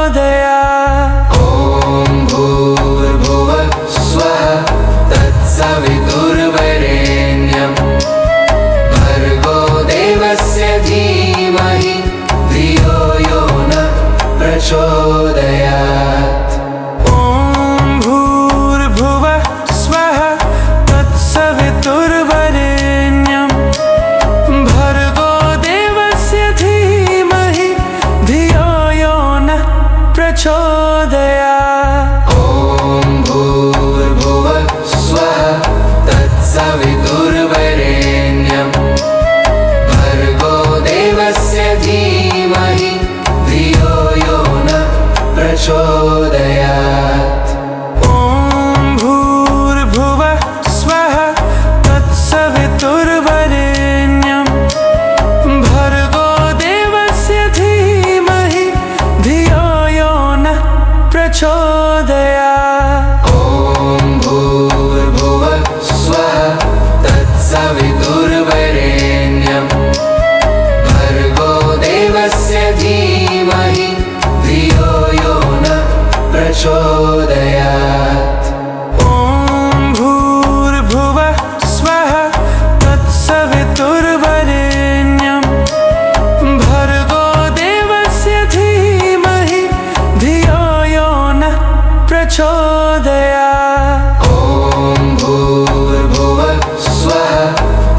प्रचोदयात्। ॐ भूर्भुवः स्वः तत्सवितुर्वरेण्यं भर्गो देवस्य धीमहि धियो यो नः प्रचोदयात्। ॐ भूर्भुवः स्वः तत्सवितुर्वरेण्यं भर्गो देवस्य धीमहि धियो यो नः प्रचोदयात्। ॐ भूर्भुवः स्वः तत्सवितुर्वरेण्यं भर्गो देवस्य धीमहि धियो यो नः प्रचोदयात्। ॐ भूर्भुवः स्वः तत्सवितुर्वरेण्यं भर्गो देवस्य धीमहि धियो यो नः प्रचोदयात्। ॐ भूर्भुवः स्वः तत्सवितुर्वरेण्यं भर्गो देवस्य धीमहि धियो यो नः प्रचोदयात्। ॐ भूर्भुवः स्वः तत्सवितुर्वरेण्यं भर्गो देवस्य धीमहि धियो यो नः प्रचोदयात्। ॐ भूर्भुवः स्वः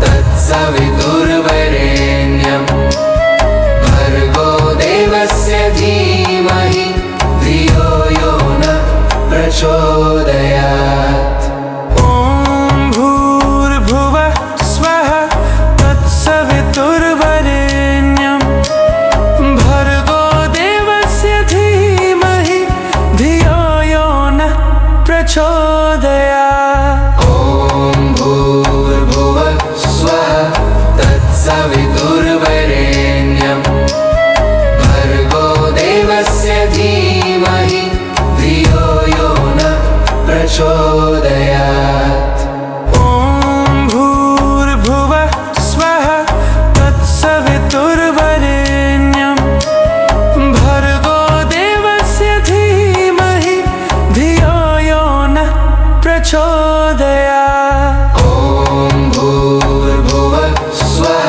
तत्सवितुर्वरेण्यं भर्गो देवस्य धीमहि धियो यो नः प्रचोदयात्। ॐ भूर्भुवः स्वः तत्सवितुर्वरेण्यं भर्गो देवस्य धीमहि धियो यो नः प्रचोदयात्। ॐ भूर्भुवः स्वः तत्सवितुर्वरेण्यं भर्गो देवस्य धीमहि धियो यो नः प्रचोदयात्। ॐ भूर्भुवः स्वः तत्सवितुर्वरेण्यं भर्गो देवस्य धीमहि धियो यो नः प्रचोदयात्। ॐ भूर्भुवः स्वः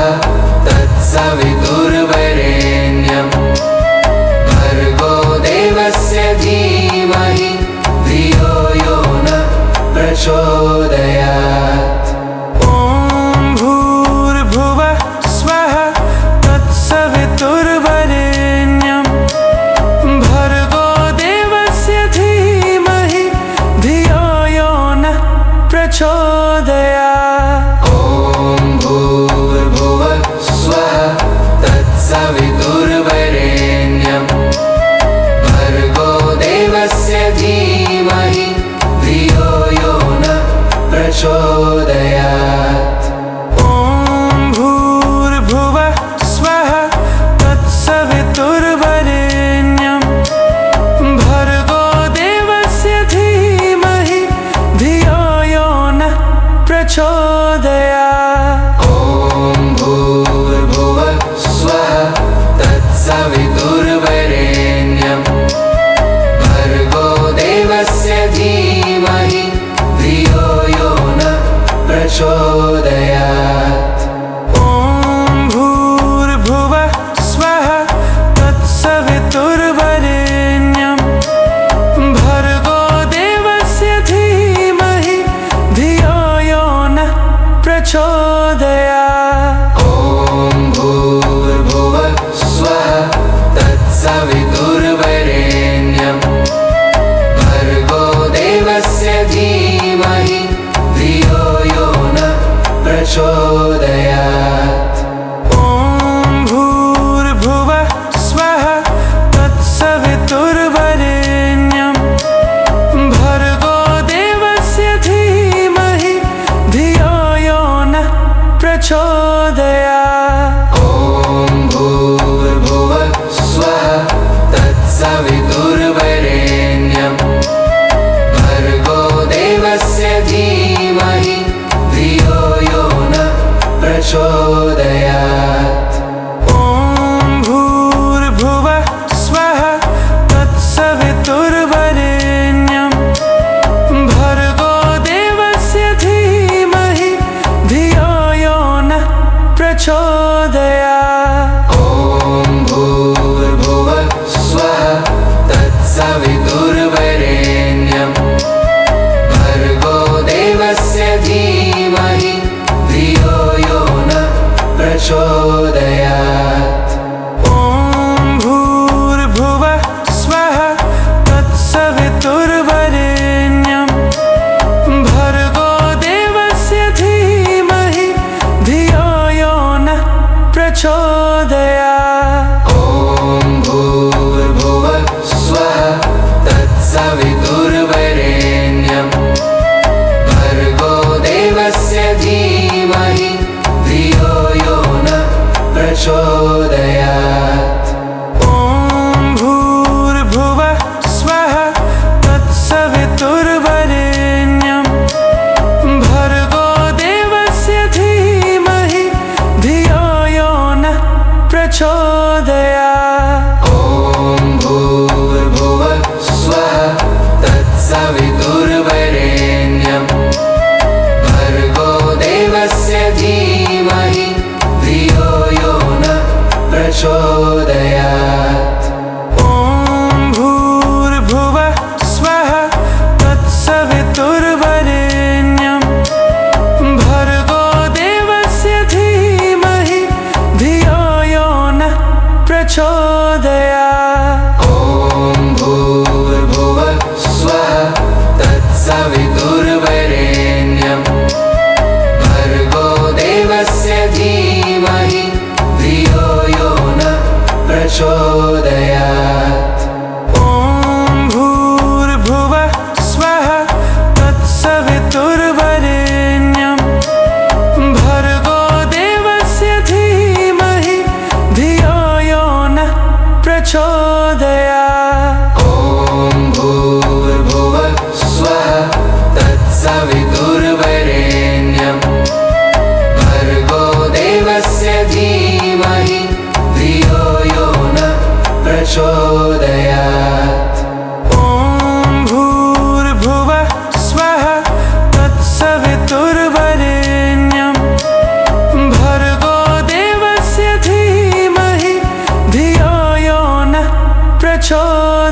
तत्सवितुर्वरेण्यं भर्गो देवस्य धीमहि धियो यो नः प्रचोदयात्।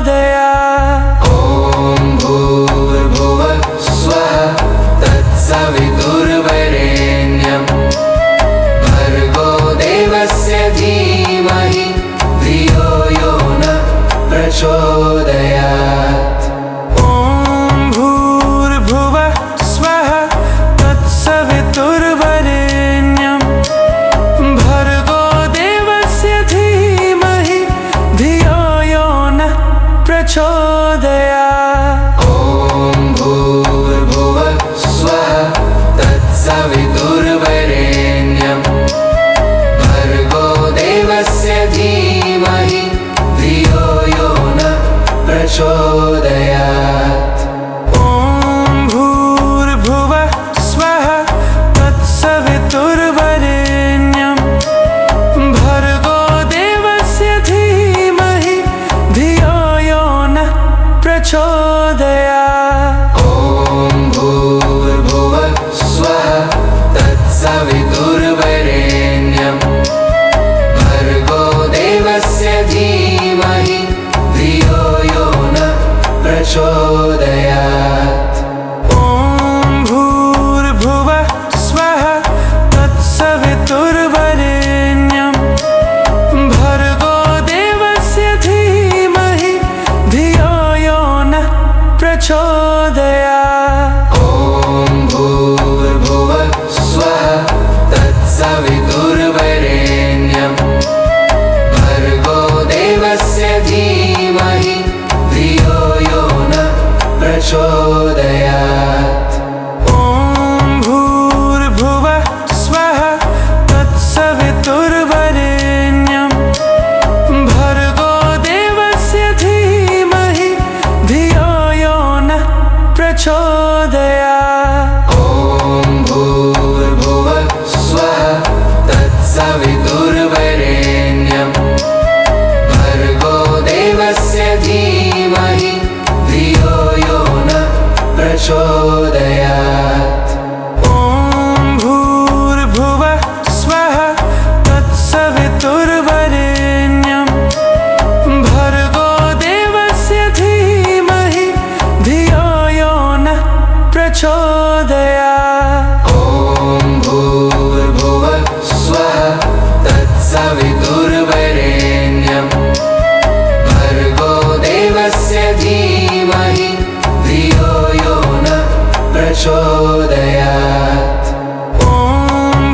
प्रचोदयात्। ॐ भूर्भुवः स्वः तत्सवितुर्वरेण्यं भर्गो देवस्य धीमहि धियो यो नः प्रचोदयात्। ॐ भूर्भुवः स्वः तत्सवितुर्वरेण्यं भर्गो देवस्य धीमहि धियो यो नः प्रचोदयात्। ॐ भूर्भुवः स्वः तत्सवितुर्वरेण्यं भर्गो देवस्य धीमहि धियो यो नः प्रचोदयात्। ॐ भूर्भुवः स्वः तत्सवितुर्वरेण्यं भर्गो देवस्य धीमहि धियो यो नः प्रचोदयात्। ॐ भूर्भुवः स्वः तत्सवितुर्वरेण्यं भर्गो देवस्य धीमहि धियो यो नः प्रचोदयात्। ॐ भूर्भुवः स्वः तत्सवितुर्वरेण्यं भर्गो देवस्य धीमहि धियो यो नः प्रचोदयात्। ॐ भूर्भुवः स्वः तत्सवितुर्वरेण्यं भर्गो देवस्य धीमहि धियो यो नः प्रचोदयात्। ॐ भूर्भुवः स्वः तत्सवितुर्वरेण्यं भर्गो देवस्य धीमहि धियो यो नः प्रचोदयात्। ॐ भूर्भुवः स्वः तत्सवितुर्वरेण्यं भर्गो देवस्य धीमहि धियो यो नः प्रचोदयात्। ॐ भूर्भुवः स्वः तत्सवितुर्वरेण्यं भर्गो देवस्य धीमहि धियो यो नः प्रचोदयात्। ॐ भूर्भुवः स्वः तत्सवितुर्वरेण्यं भर्गो देवस्य धीमहि धियो यो नः प्रचोदयात्। ॐ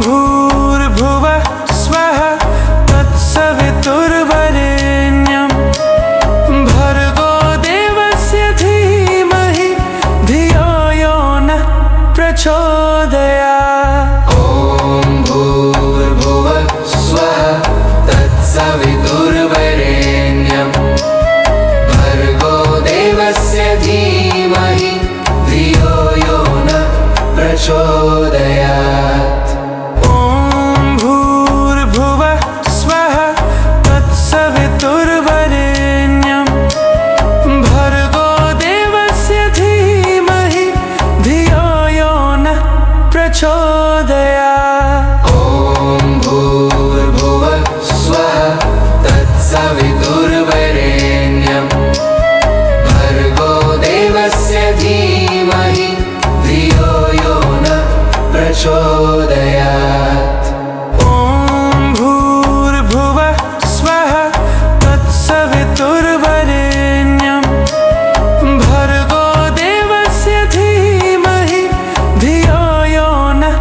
भूर्भुवः स्वः तत्सवितुर्वरेण्यं भर्गो देवस्य धीमहि धियो यो नः प्रचोदयात्। ॐ भूर्भुवः स्वः तत्सवितुर्वरेण्यं भर्गो देवस्य धीमहि धियो यो नः प्रचोदयात्। ॐ भूर्भुवः स्वः तत्सवितुर्वरेण्यं भर्गो देवस्य धीमहि धियो यो नः प्रचोदयात्। ॐ भूर्भुवः स्वः तत्सवितुर्वरेण्यं भर्गो देवस्य धीमहि धियो यो नः प्रचोदयात्। ॐ भूर्भुवः स्वः तत्सवितुर्वरेण्यं भर्गो देवस्य धीमहि धियो यो नः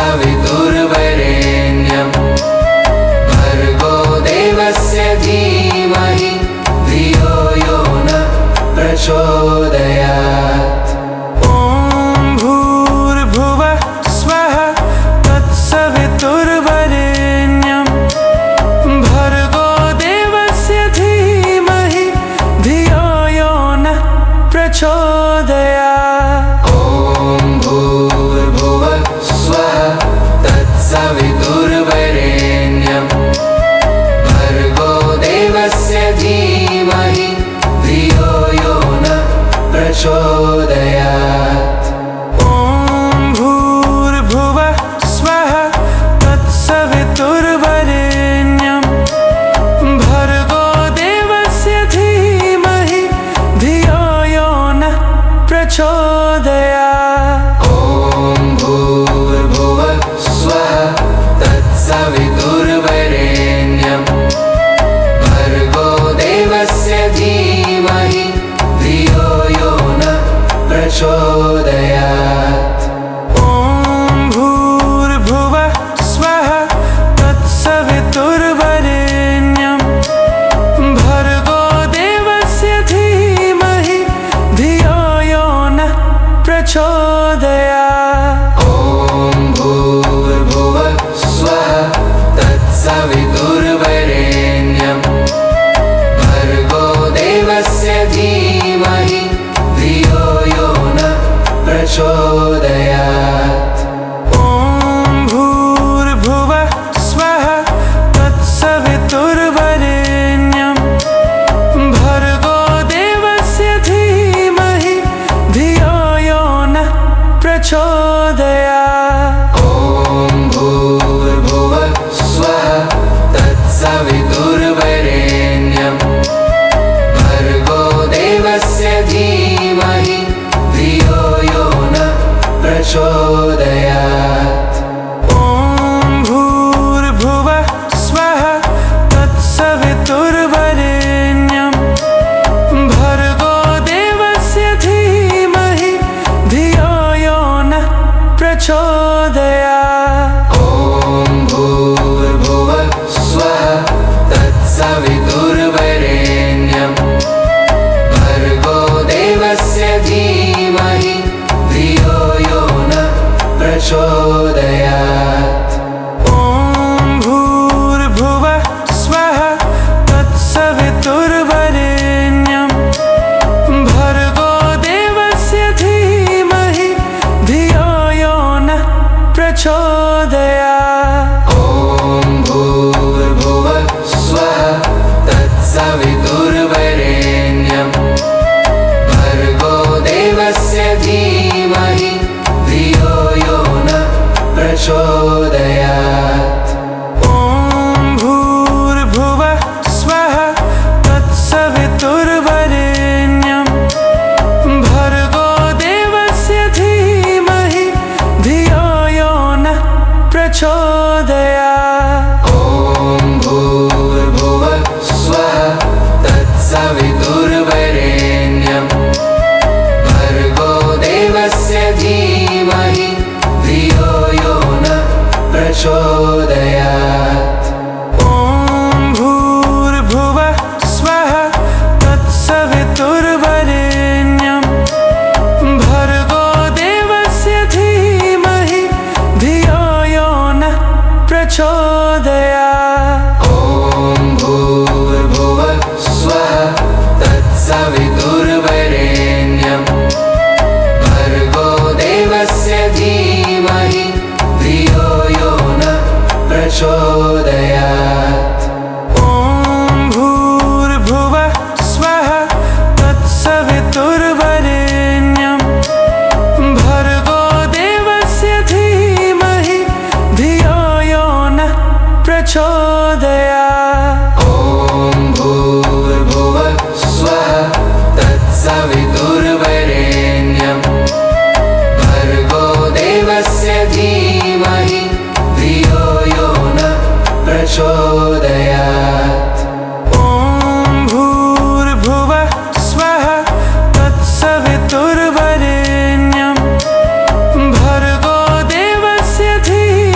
तत्सवितुर्वरेण्यं भर्गो देवस्य धीमहि धियो यो न प्रचोदयात्। ॐ भूर्भुवः स्वः तत्सवितुर्वरेण्यं भर्गो देवस्य धीमहि धियो यो नः प्रचोदयात्। ॐ भूर्भुवः स्वः तत्सवितुर्वरेण्यं भर्गो देवस्य धीमहि धियो यो नः प्रचोदयात्। ॐ भूर्भुवः स्वः तत्सवितुर्वरेण्यं भर्गो देवस्य धीमहि धियो यो नः प्रचोदयात्। ॐ भूर्भुवः स्वः तत्सवितुर्वरेण्यं भर्गो देवस्य धीमहि धियो यो नः प्रचोदयात्। ॐ भूर्भुवः स्वः तत्सवितुर्वरेण्यं भर्गो देवस्य धीमहि धियो यो नः प्रचोदयात्। ॐ भूर्भुवः स्वः तत्सवितुर्वरेण्यं भर्गो देवस्य धीमहि धियो यो नः प्रचोदयात्। ॐ भूर्भुवः स्वः तत्सवितुर्वरेण्यं भर्गो देवस्य धीमहि धियो यो नः प्रचोदयात्। ॐ भूर्भुवः स्वः तत्सवितुर्वरेण्यं भर्गो देवस्य धीमहि धियो यो नः प्रचोदयात्। ॐ भूर्भुवः स्वः तत्सवितुर्वरेण्यं भर्गो देवस्य धीमहि धियो यो नः प्रचोदयात्। ॐ भूर्भुवः स्वः तत्सवितुर्वरेण्यं भर्गो देवस्य धीमहि धियो यो नः प्रचोदयात्। ॐ भूर्भुवः स्वः तत्सवितुर्वरेण्यं भर्गो देवस्य धीमहि धियो यो नः प्रचोदयात्। ॐ भूर्भुवः स्वः तत्सवितुर्वरेण्यं भर्गो देवस्य धीमहि धियो यो नः प्रचोदयात्। ॐ भूर्भुवः स्वः तत्सवितुर्वरेण्यं भर्गो देवस्य धीमहि धियो यो नः प्रचोदयात्। ॐ भूर्भुवः स्वः तत्सवितुर्वरेण्यं भर्गो देवस्य धीमहि धियो यो नः प्रचोदयात्। ॐ भूर्भुवः स्वः तत्सवितुर्वरेण्यं भर्गो देवस्य धीमहि धियो यो नः प्रचोदयात्। ॐ भूर्भुवः स्वः तत्सवितुर्वरेण्यं भर्गो देवस्य धीमहि धियो यो नः प्रचोदयात्। ॐ भूर्भुवः स्वः तत्सवितुर्वरेण्यं भर्गो देवस्य धीमहि धियो यो नः प्रचोदयात्। ॐ भूर्भुवः स्वः तत्सवितुर्वरेण्यं भर्गो देवस्य धीमहि धियो यो नः प्रचोदयात्। ॐ भूर्भुवः स्वः तत्सवितुर्वरेण्यं भर्गो देवस्य धीमहि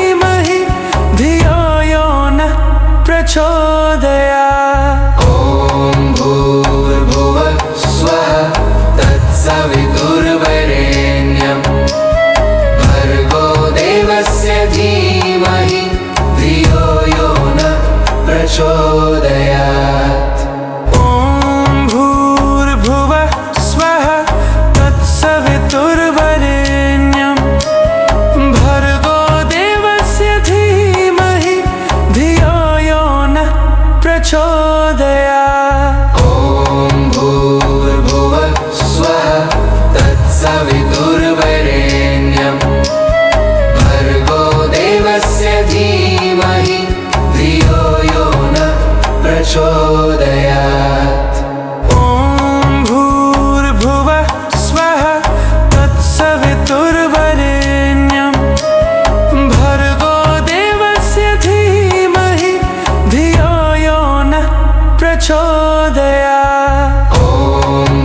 प्रचोदयात्। ॐ भूर्भुवः स्वः तत्सवितुर्वरेण्यं भर्गो देवस्य धीमहि धियो यो नः प्रचोदयात्। ॐ भूर्भुवः स्वः तत्सवितुर्वरेण्यं भर्गो देवस्य धीमहि धियो यो नः प्रचोदयात्। ॐ भूर्भुवः स्वः तत्सवितुर्वरेण्यं भर्गो देवस्य धीमहि धियो यो नः प्रचोदयात्। ॐ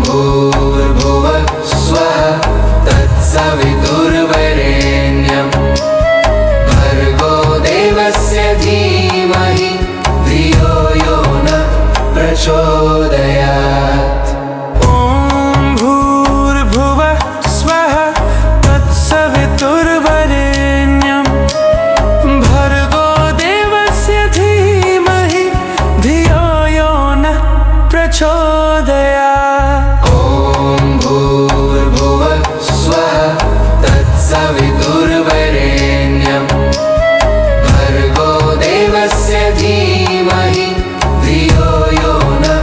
भूर्भुवः स्वः तत्सवितुर्वरेण्यं भर्गो देवस्य धीमहि धियो यो नः प्रचोदयात्। ॐ भूर्भुवः स्वः तत्सवितुर्वरेण्यं भर्गो देवस्य धीमहि धियो यो नः प्रचोदयात्। ॐ भूर्भुवः स्वः तत्सवितुर्वरेण्यं भर्गो देवस्य धीमहि धियो यो नः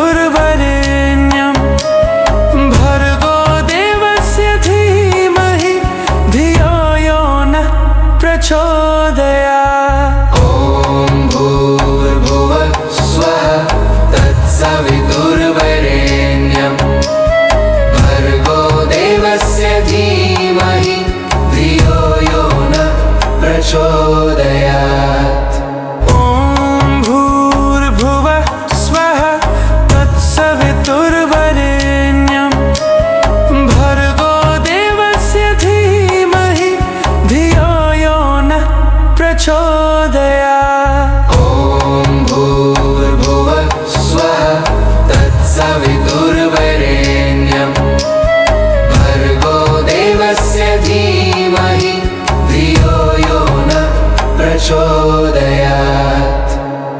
तत्सवितुर्वरेण्यं भर्गो देवस्य धीमहि धियो यो नः प्रचोदयात्। ॐ भूर्भुवः स्वः तत्सवितुर्वरेण्यं भर्गो देवस्य धीमहि धियो यो नः प्रचोदयात्। ॐ भूर्भुवः स्वः तत्सवितुर्वरेण्यं